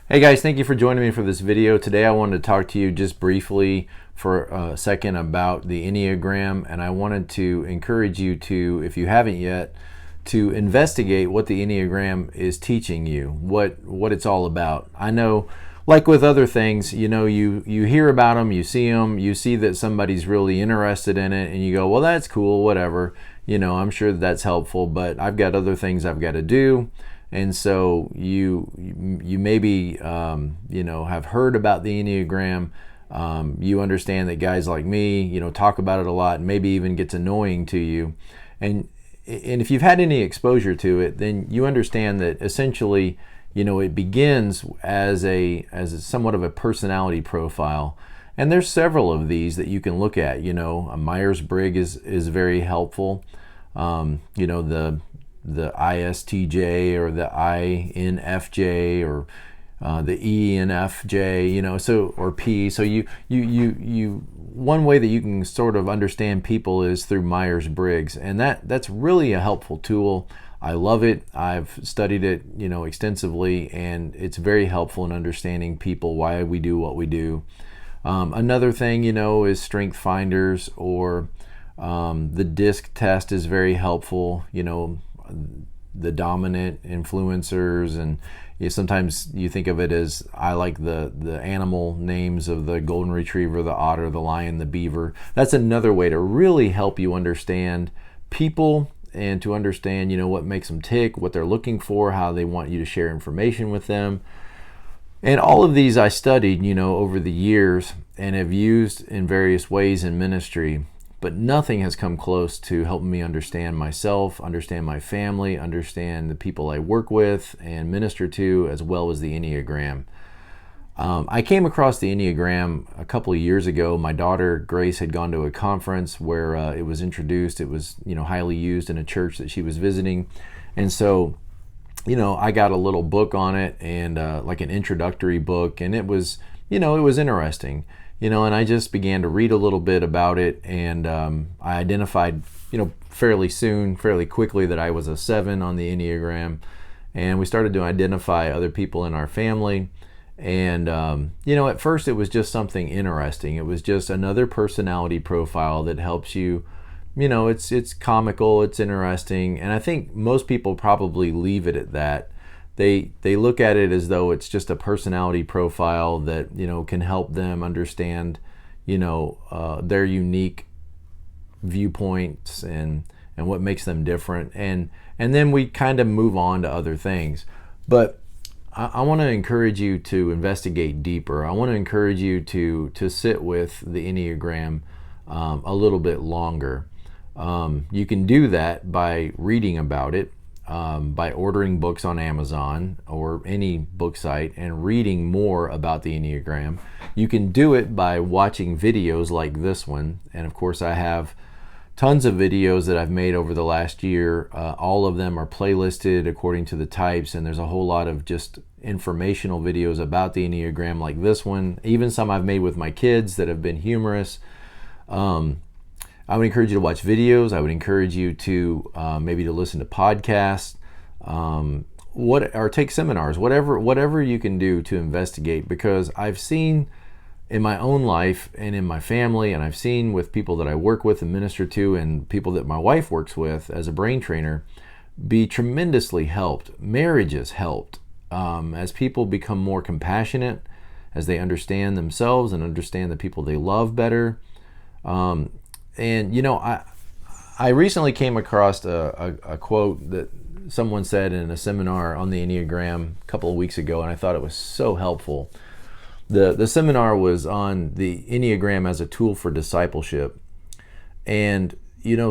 Hey guys, thank you for joining me for this video. Today I wanted to talk to you just briefly for a second about the Enneagram, and I wanted to encourage you to, if you haven't yet, to investigate what the Enneagram is teaching you, what it's all about. I know, like with other things, you hear about them, you see that somebody's really interested in it, and you go, well, that's cool, whatever. I'm sure that's helpful, but I've got other things I've got to do. And so you maybe have heard about the Enneagram. You understand that guys like me talk about it a lot, and maybe even gets annoying to you. And if you've had any exposure to it, then you understand that essentially it begins as somewhat of a personality profile. And there's several of these that you can look at. A Myers-Briggs is very helpful. The ISTJ or the INFJ or the ENFJ, or P. So you one way that you can sort of understand people is through Myers-Briggs, and that's really a helpful tool. I love it. I've studied it, extensively, and it's very helpful in understanding people, why we do what we do. Another thing, is strength finders, or the DISC test is very helpful. The dominant influencers, and sometimes you think of it as, I like the animal names of the golden retriever, the otter, the lion, the beaver. That's another way to really help you understand people and to understand what makes them tick, what they're looking for, how they want you to share information with them. And all of these I studied over the years and have used in various ways in ministry. But nothing has come close to helping me understand myself, understand my family, understand the people I work with and minister to, as well as the Enneagram. I came across the Enneagram a couple of years ago. My daughter, Grace, had gone to a conference where it was introduced. It was, highly used in a church that she was visiting. And so, I got a little book on it, and like an introductory book, and it was interesting. And I just began to read a little bit about it, and I identified, fairly quickly that I was a 7 on the Enneagram, and we started to identify other people in our family. And, at first it was just something interesting. It was just another personality profile that helps you, it's comical, it's interesting, and I think most people probably leave it at that. They look at it as though it's just a personality profile that can help them understand their unique viewpoints and what makes them different, and then we kind of move on to other things. But I want to encourage you to investigate deeper. I want to encourage you to sit with the Enneagram a little bit longer. You can do that by reading about it. By ordering books on Amazon or any book site and reading more about the Enneagram. You can do it by watching videos like this one, and of course I have tons of videos that I've made over the last year. All of them are playlisted according to the types, and there's a whole lot of just informational videos about the Enneagram like this one, even some I've made with my kids that have been humorous. I would encourage you to watch videos. I would encourage you to maybe to listen to podcasts, or take seminars, whatever you can do to investigate, because I've seen in my own life and in my family, and I've seen with people that I work with and minister to, and people that my wife works with as a brain trainer, be tremendously helped. Marriages helped as people become more compassionate, as they understand themselves and understand the people they love better. And I recently came across a quote that someone said in a seminar on the Enneagram a couple of weeks ago, and I thought it was so helpful. The seminar was on the Enneagram as a tool for discipleship. And,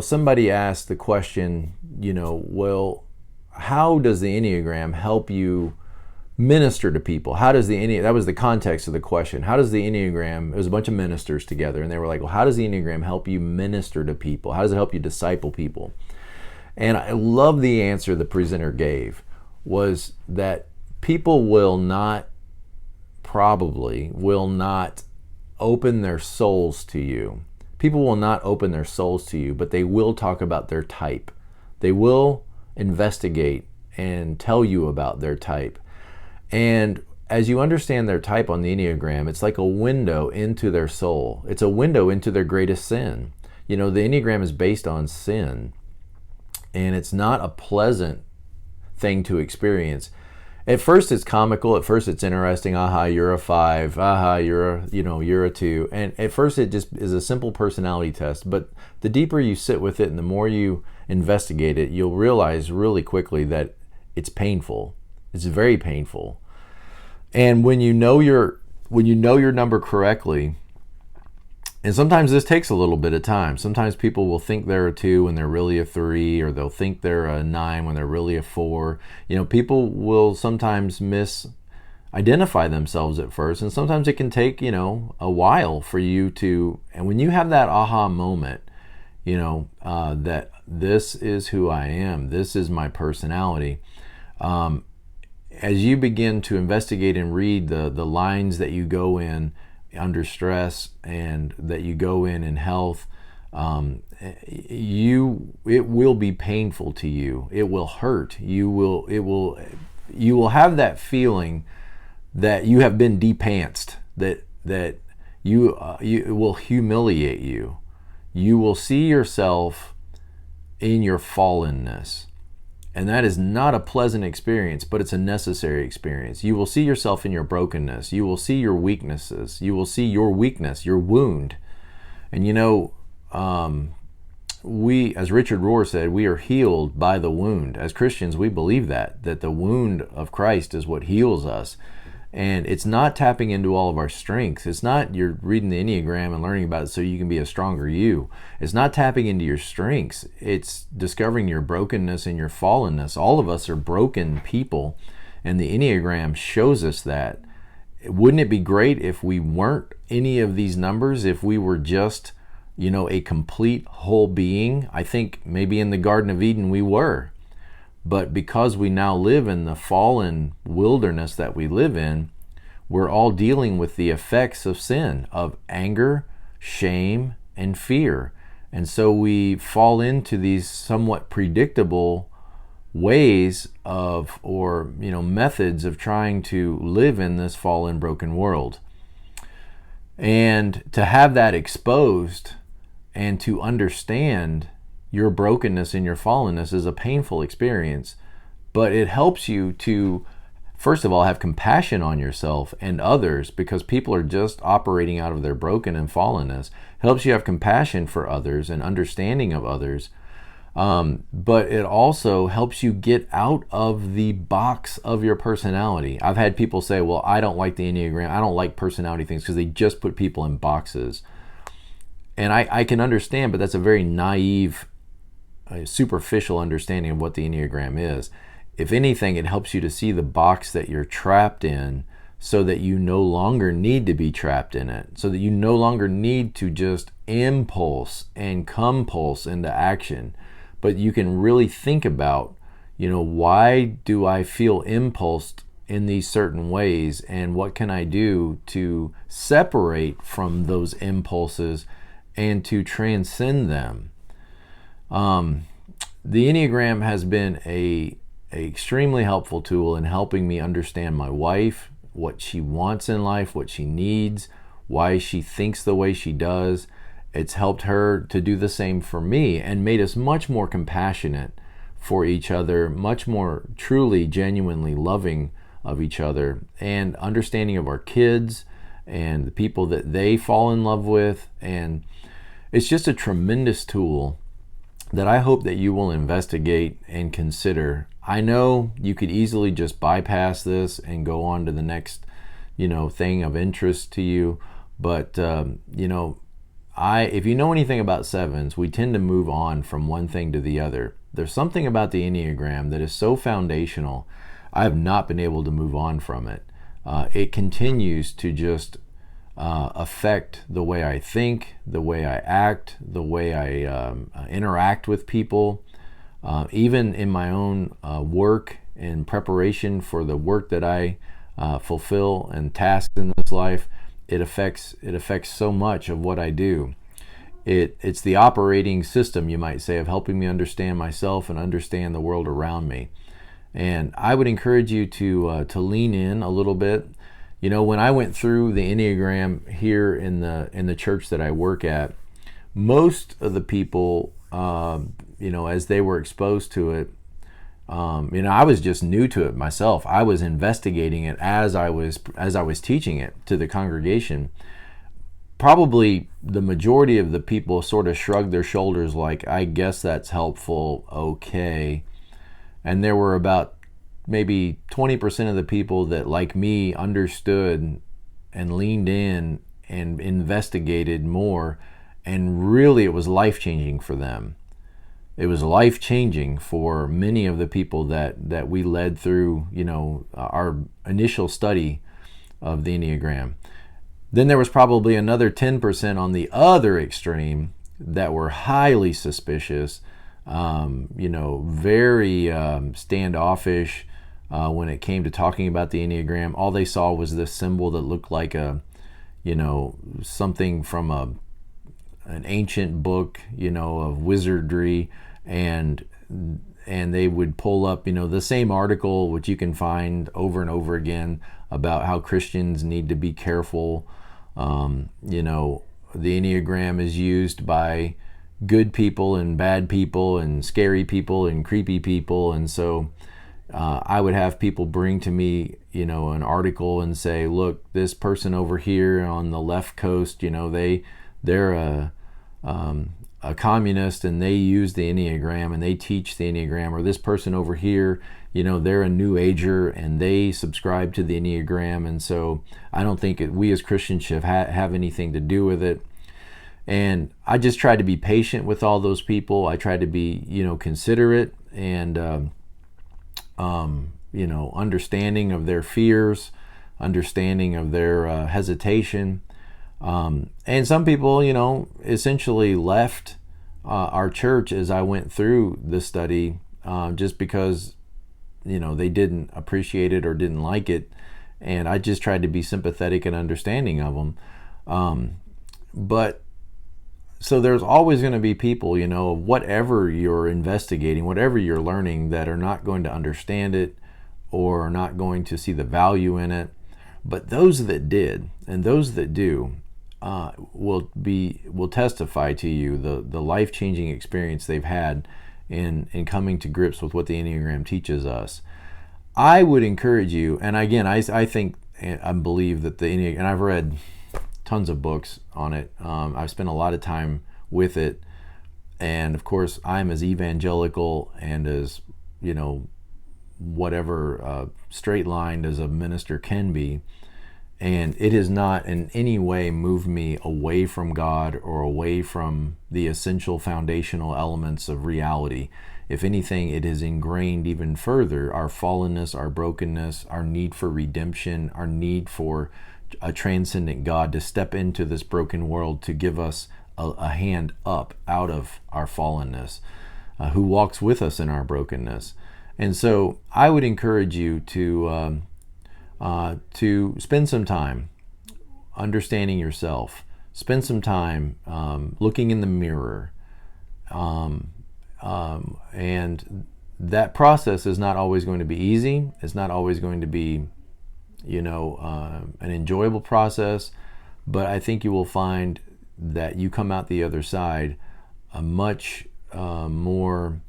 somebody asked the question, well, how does the Enneagram help you minister to people? How does that was the context of the question. How does the Enneagram, it was a bunch of ministers together, and they were like, well, how does the Enneagram help you minister to people? How does it help you disciple people? And I love the answer the presenter gave, was that people probably will not open their souls to you. People will not open their souls to you, but they will talk about their type. They will investigate and tell you about their type. And as you understand their type on the Enneagram, it's like a window into their soul. It's a window into their greatest sin. The Enneagram is based on sin, and it's not a pleasant thing to experience. At first it's comical, at first it's interesting, aha, you're a 5, aha, you're a 2. And at first it just is a simple personality test, but the deeper you sit with it and the more you investigate it, you'll realize really quickly that it's painful. It's very painful. And when you know your number correctly, and sometimes this takes a little bit of time. Sometimes people will think they're a 2 when they're really a 3, or they'll think they're a 9 when they're really a 4. People will sometimes misidentify themselves at first, and sometimes it can take, a while for you to, and when you have that aha moment, that this is who I am, this is my personality, as you begin to investigate and read the lines that you go in under stress and that you go in health, it will be painful to you. It will hurt. You will have that feeling that you have been depantsed, that it will humiliate you. You will see yourself in your fallenness. And that is not a pleasant experience, but it's a necessary experience. You will see yourself in your brokenness. You will see your weaknesses. You will see your weakness, your wound. And we, as Richard Rohr said, we are healed by the wound. As Christians, we believe that the wound of Christ is what heals us. And it's not tapping into all of our strengths. It's not you're reading the Enneagram and learning about it so you can be a stronger you. It's not tapping into your strengths. It's discovering your brokenness and your fallenness. All of us are broken people, and the Enneagram shows us that. Wouldn't it be great if we weren't any of these numbers, if we were just, a complete whole being? I think maybe in the Garden of Eden we were. But because we now live in the fallen wilderness that we live in, we're all dealing with the effects of sin, of anger, shame, and fear. And so we fall into these somewhat predictable ways of, or methods of trying to live in this fallen, broken world. And to have that exposed and to understand your brokenness and your fallenness is a painful experience, but it helps you to, first of all, have compassion on yourself and others, because people are just operating out of their broken and fallenness. It helps you have compassion for others and understanding of others, but it also helps you get out of the box of your personality. I've had people say, well, I don't like the Enneagram, I don't like personality things, because they just put people in boxes. And I can understand, but that's a very naive, superficial understanding of what the Enneagram is. If anything, it helps you to see the box that you're trapped in, so that you no longer need to be trapped in it, so that you no longer need to just impulse and compulse into action, but you can really think about, why do I feel impulsed in these certain ways, and what can I do to separate from those impulses and to transcend them. The Enneagram has been a extremely helpful tool in helping me understand my wife, what she wants in life, what she needs, why she thinks the way she does. It's helped her to do the same for me, and made us much more compassionate for each other, much more truly, genuinely loving of each other, and understanding of our kids and the people that they fall in love with. And it's just a tremendous tool that I hope that you will investigate and consider. I know you could easily just bypass this and go on to the next, thing of interest to you. But, if you know anything about sevens, we tend to move on from one thing to the other. There's something about the Enneagram that is so foundational. I have not been able to move on from it. It continues to just affect the way I think, the way I act, the way I interact with people. Even in my own work and preparation for the work that I fulfill and tasks in this life, it affects so much of what I do. It's the operating system, you might say, of helping me understand myself and understand the world around me. And I would encourage you to lean in a little bit. When I went through the Enneagram here in the church that I work at, most of the people, as they were exposed to it, I was just new to it myself. I was investigating it as I was teaching it to the congregation. Probably the majority of the people sort of shrugged their shoulders like, I guess that's helpful, okay. And there were about maybe 20% of the people that, like me, understood and leaned in and investigated more, and really it was life-changing for them. It was life-changing for many of the people that we led through, our initial study of the Enneagram. Then there was probably another 10% on the other extreme that were highly suspicious, very standoffish when it came to talking about the Enneagram. All they saw was this symbol that looked like something from an ancient book, of wizardry, and they would pull up, the same article, which you can find over and over again, about how Christians need to be careful. The Enneagram is used by good people and bad people and scary people and creepy people, and so I would have people bring to me, an article and say, look, this person over here on the left coast, they're a communist and they use the Enneagram and they teach the Enneagram. Or this person over here, they're a New Ager and they subscribe to the Enneagram, and so I don't think we as Christians should have anything to do with it. And I just tried to be patient with all those people. I tried to be, considerate and understanding of their fears, understanding of their hesitation. And some people, essentially left our church as I went through the study, just because, they didn't appreciate it or didn't like it. And I just tried to be sympathetic and understanding of them. But so there's always going to be people, whatever you're investigating, whatever you're learning, that are not going to understand it or are not going to see the value in it. But those that did and those that do will testify to you the life-changing experience they've had in coming to grips with what the Enneagram teaches us. I would encourage you, and again, I think and believe that the Enneagram, and I've read tons of books on it. I've spent a lot of time with it, and of course, I'm as evangelical and as whatever straight-lined as a minister can be. And it has not in any way moved me away from God or away from the essential foundational elements of reality. If anything, it has ingrained even further our fallenness, our brokenness, our need for redemption, our need for a transcendent God to step into this broken world to give us a hand up out of our fallenness, who walks with us in our brokenness. And so I would encourage you to spend some time understanding yourself, spend some time looking in the mirror, and that process is not always going to be easy. It's not always going to be, an enjoyable process, but I think you will find that you come out the other side a much more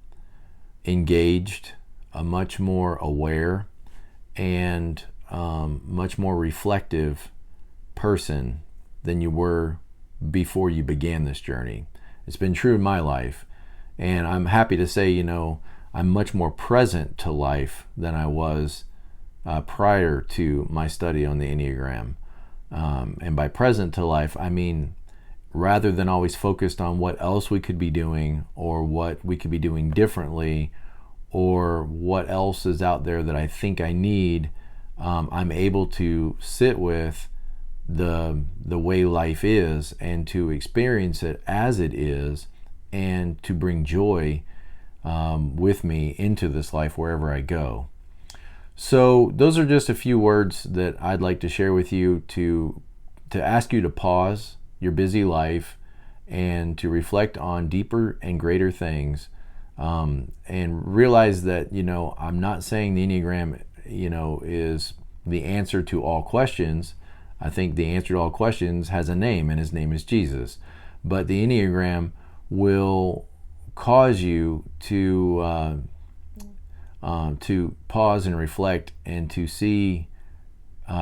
engaged, a much more aware, and much more reflective person than you were before you began this journey. It's been true in my life, and I'm happy to say, I'm much more present to life than I was prior to my study on the Enneagram. And by present to life, I mean, rather than always focused on what else we could be doing or what we could be doing differently or what else is out there that I think I need, I'm able to sit with the way life is and to experience it as it is and to bring joy with me into this life wherever I go. So those are just a few words that I'd like to share with you to ask you to pause your busy life and to reflect on deeper and greater things, and realize that, I'm not saying the Enneagram, is the answer to all questions. I think the answer to all questions has a name, and his name is Jesus. But the Enneagram will cause you to pause and reflect, and to see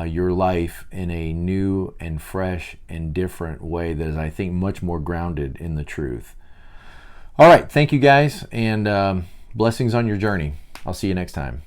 your life in a new and fresh and different way that is, I think, much more grounded in the truth. All right, thank you guys, and blessings on your journey. I'll see you next time.